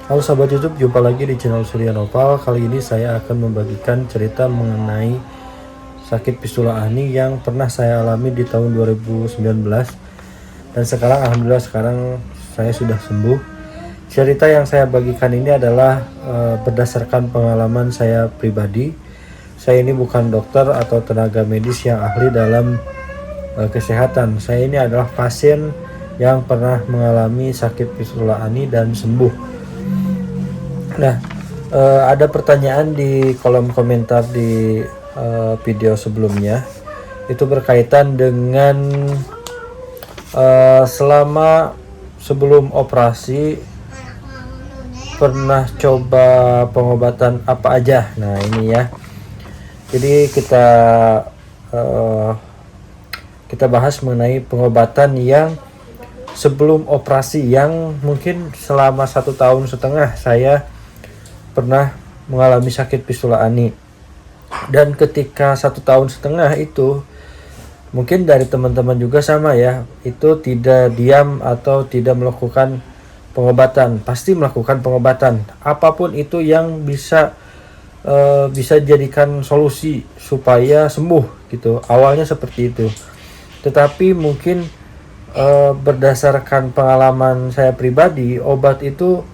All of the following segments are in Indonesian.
Halo sahabat YouTube, jumpa lagi di channel Surya Noval. Kali ini saya akan membagikan cerita mengenai sakit fistula ani yang pernah saya alami di tahun 2019. Dan sekarang alhamdulillah saya sudah sembuh. Cerita yang saya bagikan ini adalah berdasarkan pengalaman saya pribadi. Saya ini bukan dokter atau tenaga medis yang ahli dalam kesehatan. Saya ini adalah pasien yang pernah mengalami sakit fistula ani dan sembuh. Nah, ada pertanyaan di kolom komentar di video sebelumnya. Itu berkaitan dengan selama sebelum operasi pernah coba pengobatan apa aja. Nah, ini ya. Jadi kita bahas mengenai pengobatan yang sebelum operasi, yang mungkin selama 1,5 tahun saya pernah mengalami sakit fistula ani. Dan ketika 1,5 tahun itu, mungkin dari teman-teman juga sama ya, itu tidak diam atau tidak melakukan pengobatan, pasti melakukan pengobatan apapun itu yang bisa jadikan solusi supaya sembuh gitu. Awalnya seperti itu, tetapi mungkin berdasarkan pengalaman saya pribadi, obat itu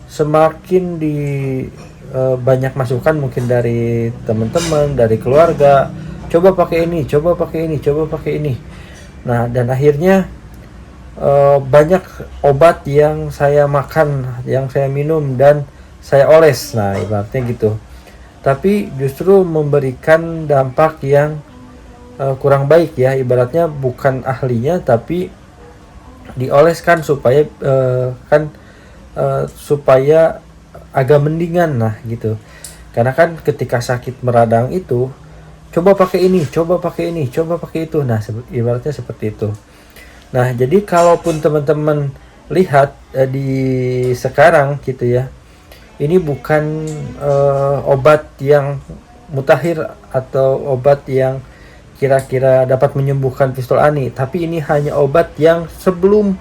semakin banyak masukan mungkin dari teman-teman, dari keluarga, coba pakai ini, coba pakai ini, coba pakai ini. Nah, dan akhirnya banyak obat yang saya makan, yang saya minum dan saya oles. Nah, ibaratnya gitu. Tapi justru memberikan dampak yang kurang baik ya. Ibaratnya bukan ahlinya tapi dioleskan supaya supaya agak mendingan, nah gitu. Karena kan ketika sakit meradang itu, coba pakai ini, coba pakai ini, coba pakai itu. Nah, ibaratnya seperti itu. Nah, jadi kalaupun teman-teman lihat di sekarang gitu ya, ini bukan obat yang mutakhir atau obat yang kira-kira dapat menyembuhkan fistula ani, tapi ini hanya obat yang sebelum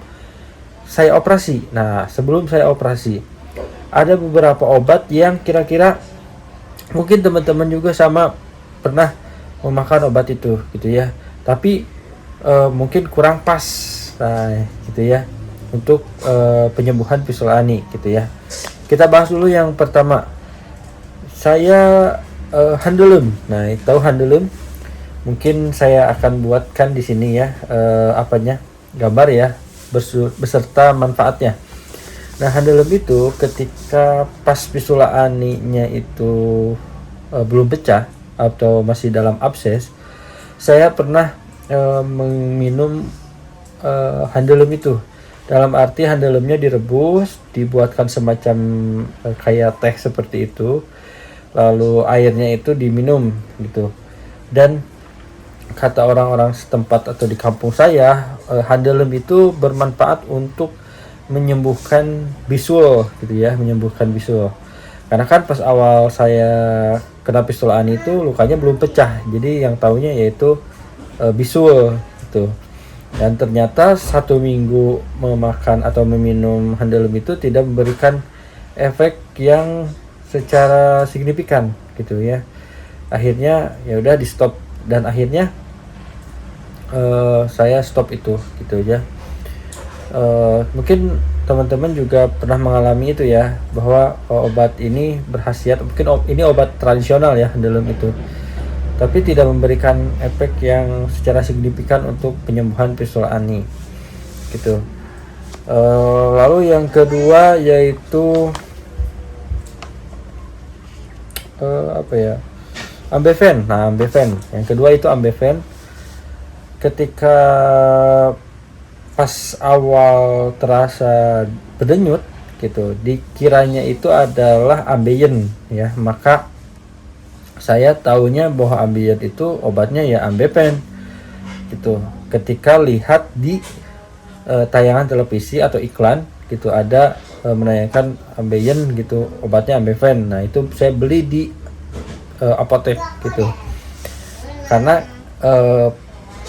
saya operasi. Nah, sebelum saya operasi ada beberapa obat yang kira-kira mungkin teman-teman juga sama pernah memakan obat itu gitu ya, tapi mungkin kurang pas, nah gitu ya, untuk penyembuhan fistula ani gitu ya. Kita bahas dulu yang pertama. Saya Handulum. Nah, tahu Handulum? Mungkin saya akan buatkan di sini ya gambar ya, beserta manfaatnya. Nah, Handulum itu ketika pas fistula aninya itu belum pecah atau masih dalam abses, saya pernah meminum Handulum itu. Dalam arti Handulumnya direbus, dibuatkan semacam kayak teh seperti itu, lalu airnya itu diminum gitu. Dan kata orang-orang setempat atau di kampung saya, Handulum itu bermanfaat untuk menyembuhkan bisul gitu ya, menyembuhkan bisul. Karena kan pas awal saya kena fistula ani itu lukanya belum pecah, jadi yang taunya yaitu bisul gitu. Dan ternyata 1 minggu memakan atau meminum Handulum itu tidak memberikan efek yang secara signifikan gitu ya. Akhirnya ya udah di stop, dan akhirnya saya stop itu gitu aja. Mungkin teman-teman juga pernah mengalami itu ya, bahwa obat ini berkhasiat, mungkin ini obat tradisional ya, Handulum itu, tapi tidak memberikan efek yang secara signifikan untuk penyembuhan fistula ani gitu. Lalu yang kedua yaitu Ambeven. Nah, Ambeven yang kedua itu Ambeven. Ketika pas awal terasa berdenyut gitu, dikiranya itu adalah ambeien ya, maka saya taunya bahwa ambeien itu obatnya ya Ambeven gitu. Ketika lihat di tayangan televisi atau iklan gitu, ada menayangkan ambeien gitu, obatnya Ambeven. Nah, itu saya beli di apotek gitu, karena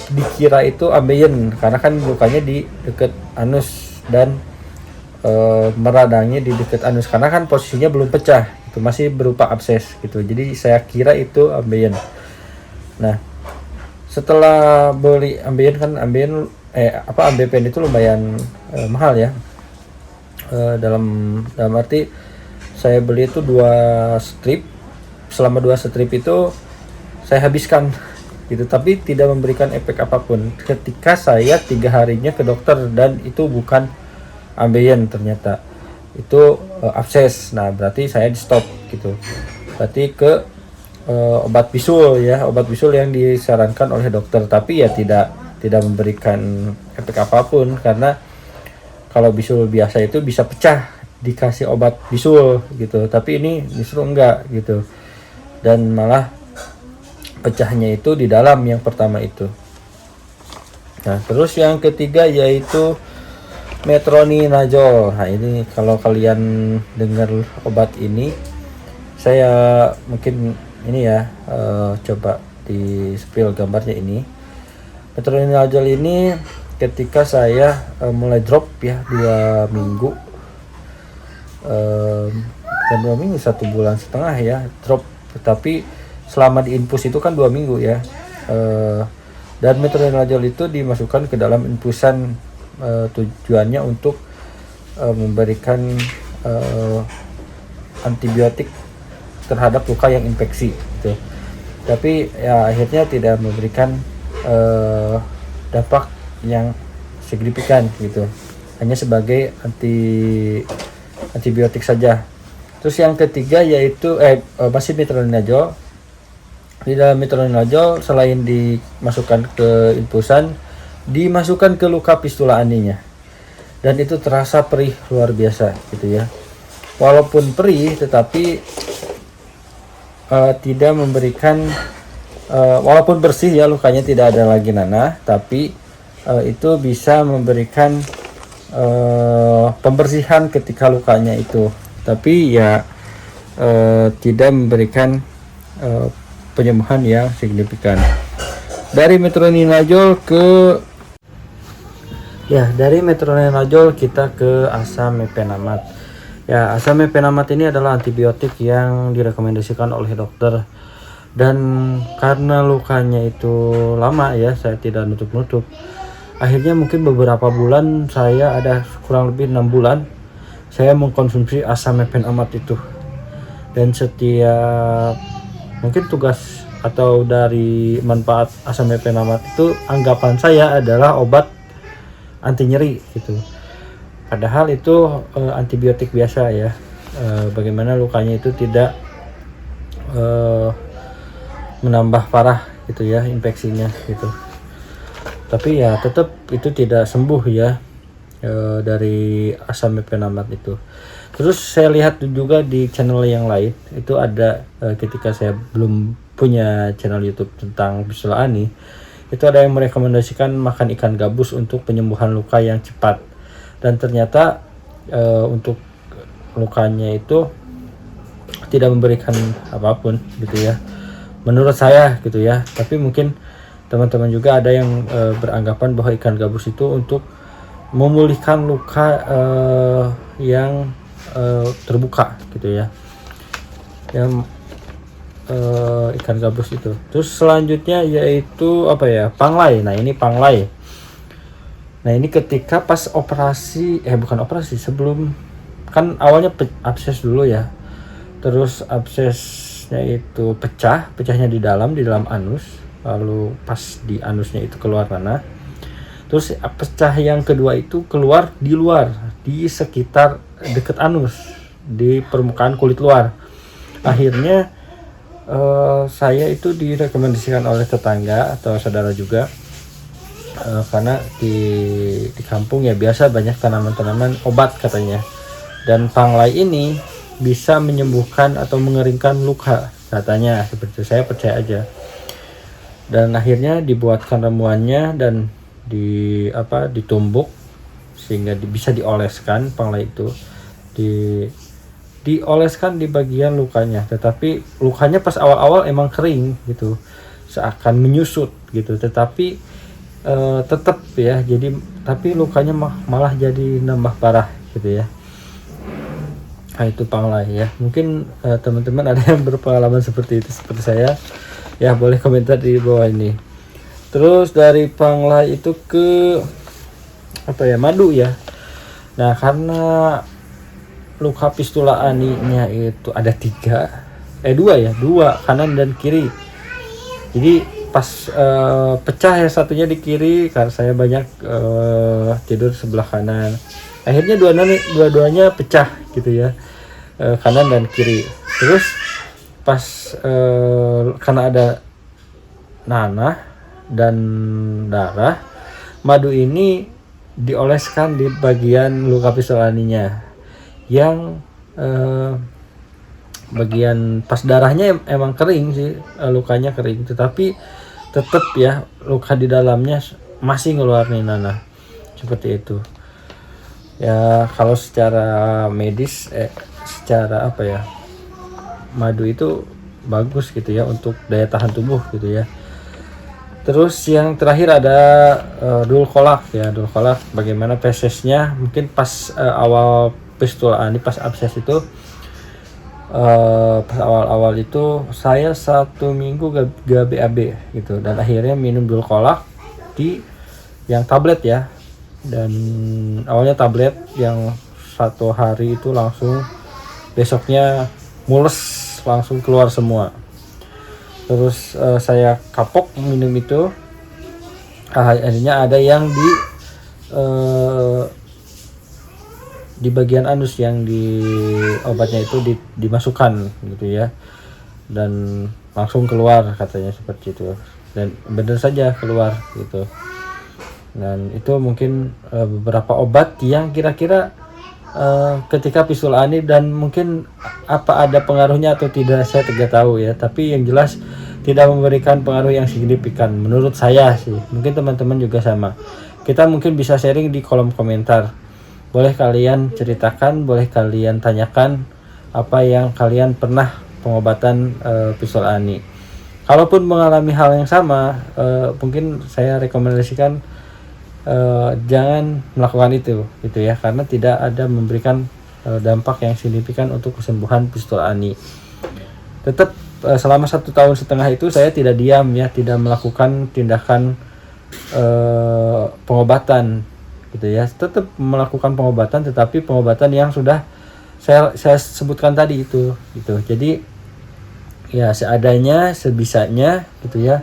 dikira itu ambeien karena kan lukanya di dekat anus dan meradangnya di dekat anus karena kan posisinya belum pecah, itu masih berupa abses gitu. Jadi saya kira itu ambeien. Nah, setelah beli ambeien kan ambeien itu lumayan mahal ya. Dalam arti saya beli itu 2 strip. Selama 2 strip itu saya habiskan gitu, tapi tidak memberikan efek apapun ketika saya 3 harinya ke dokter, dan itu bukan ambeien, ternyata itu abses. Nah, berarti saya di stop gitu, berarti ke obat bisul ya, obat bisul yang disarankan oleh dokter, tapi ya tidak memberikan efek apapun, karena kalau bisul biasa itu bisa pecah dikasih obat bisul gitu, tapi ini justru enggak gitu, dan malah pecahnya itu di dalam yang pertama itu. Nah, terus yang ketiga yaitu metronidazole. Nah, ini kalau kalian dengar obat ini, saya mungkin ini ya, coba di spill gambarnya ini. Metronidazole ini ketika saya mulai drop ya 2 minggu, dan 2 minggu 1,5 bulan ya drop, tetapi selama di infus itu kan 2 minggu ya. Dan metronidazole itu dimasukkan ke dalam infusan, tujuannya untuk memberikan antibiotik terhadap luka yang infeksi gitu. Tapi ya akhirnya tidak memberikan dampak yang signifikan gitu, hanya sebagai antibiotik saja. Terus yang ketiga yaitu masih metronidazole. Di dalam metronidazole selain dimasukkan ke infusan, dimasukkan ke luka fistula aninya, dan itu terasa perih luar biasa gitu ya. Walaupun perih, tetapi tidak memberikan, walaupun bersih ya, lukanya tidak ada lagi nanah, tapi itu bisa memberikan pembersihan ketika lukanya itu, tapi ya tidak memberikan penyembuhan yang signifikan. Dari metronidazole kita ke asam mefenamat. Ya, asam mefenamat ini adalah antibiotik yang direkomendasikan oleh dokter, dan karena lukanya itu lama ya, saya tidak nutup-nutup. Akhirnya mungkin beberapa bulan, saya ada kurang lebih 6 bulan saya mengkonsumsi asam mefenamat itu, dan setiap mungkin tugas atau dari manfaat asam mefenamat itu, anggapan saya adalah obat anti nyeri gitu. Padahal itu antibiotik biasa ya. Bagaimana lukanya itu tidak menambah parah gitu ya infeksinya gitu. Tapi ya tetap itu tidak sembuh ya dari asam mefenamat itu. Terus saya lihat juga di channel yang lain itu ada, ketika saya belum punya channel YouTube tentang fistula ani, itu ada yang merekomendasikan makan ikan gabus untuk penyembuhan luka yang cepat, dan ternyata untuk lukanya itu tidak memberikan apapun gitu ya, menurut saya gitu ya. Tapi mungkin teman-teman juga ada yang beranggapan bahwa ikan gabus itu untuk memulihkan luka yang terbuka gitu ya, yang ikan gabus itu. Terus selanjutnya yaitu panglay. Nah, ini panglay. Nah, ini ketika pas operasi, bukan operasi, sebelum, kan awalnya abses dulu ya, terus absesnya itu pecahnya di dalam anus, lalu pas di anusnya itu keluar nanah. Terus pecah yang kedua itu keluar di luar, di sekitar dekat anus, di permukaan kulit luar. Akhirnya saya itu direkomendasikan oleh tetangga atau saudara juga, karena di kampung ya biasa banyak tanaman-tanaman obat katanya, dan panglay ini bisa menyembuhkan atau mengeringkan luka katanya, seperti itu. Saya percaya aja, dan akhirnya dibuatkan ramuannya dan ditumbuk sehingga bisa dioleskan. Panglay itu dioleskan di bagian lukanya, tetapi lukanya pas awal-awal emang kering gitu, seakan menyusut gitu, tetapi tetap ya, jadi tapi lukanya malah jadi nambah parah gitu ya. Nah, itu Panglai ya. Mungkin teman-teman ada yang berpengalaman seperti itu seperti saya ya, boleh komentar di bawah ini. Terus dari Panglai itu ke apa ya, madu ya. Nah, karena luka fistula aninya itu ada dua kanan dan kiri. Jadi pas pecah yang satunya di kiri karena saya banyak tidur sebelah kanan. Akhirnya dua-duanya pecah gitu ya, kanan dan kiri. Terus pas karena ada nanah dan darah, madu ini dioleskan di bagian luka fistula aninya yang bagian pas darahnya emang kering sih, lukanya kering, tetapi tetap ya luka di dalamnya masih ngeluarin nanah seperti itu ya. Kalau secara medis secara apa ya, madu itu bagus gitu ya untuk daya tahan tubuh gitu ya. Terus yang terakhir ada dulkolak ya. Dulkolak bagaimana prosesnya, mungkin pas awal fistula ani, pas abses itu pas awal-awal itu saya 1 minggu gak BAB gitu, dan akhirnya minum dulkolak di yang tablet ya. Dan awalnya tablet yang 1 hari itu langsung besoknya mules, langsung keluar semua. Terus saya kapok minum itu, akhirnya ada yang di bagian anus yang di obatnya itu dimasukkan gitu ya, dan langsung keluar katanya seperti itu, dan benar saja keluar gitu. Dan itu mungkin beberapa obat yang kira-kira ketika fistula ani, dan mungkin apa ada pengaruhnya atau tidak saya tidak tahu ya, tapi yang jelas tidak memberikan pengaruh yang signifikan menurut saya sih. Mungkin teman-teman juga sama. Kita mungkin bisa sharing di kolom komentar. Boleh kalian ceritakan, boleh kalian tanyakan apa yang kalian pernah pengobatan fistula ani. Kalaupun mengalami hal yang sama, mungkin saya rekomendasikan jangan melakukan itu gitu ya, karena tidak ada memberikan dampak yang signifikan untuk kesembuhan fistula ani. Tetap selama 1,5 tahun itu saya tidak diam ya, tidak melakukan tindakan pengobatan gitu ya. Tetap melakukan pengobatan, tetapi pengobatan yang sudah saya sebutkan tadi itu gitu. Jadi ya seadanya, sebisanya gitu ya.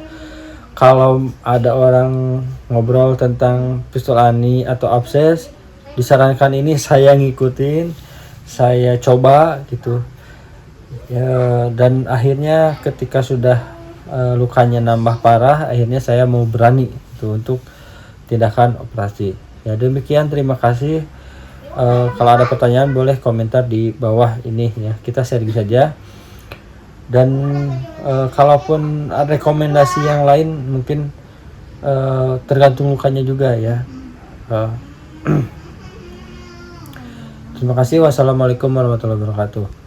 Kalau ada orang ngobrol tentang fistula ani atau abses, disarankan ini saya ngikutin, saya coba gitu ya. Dan akhirnya ketika sudah lukanya nambah parah, akhirnya saya mau berani gitu untuk tindakan operasi ya. Demikian, terima kasih. Kalau ada pertanyaan boleh komentar di bawah ini ya, kita sharing saja. Dan kalaupun ada rekomendasi yang lain, mungkin tergantung lukanya juga ya. Terima kasih. Wassalamualaikum warahmatullahi wabarakatuh.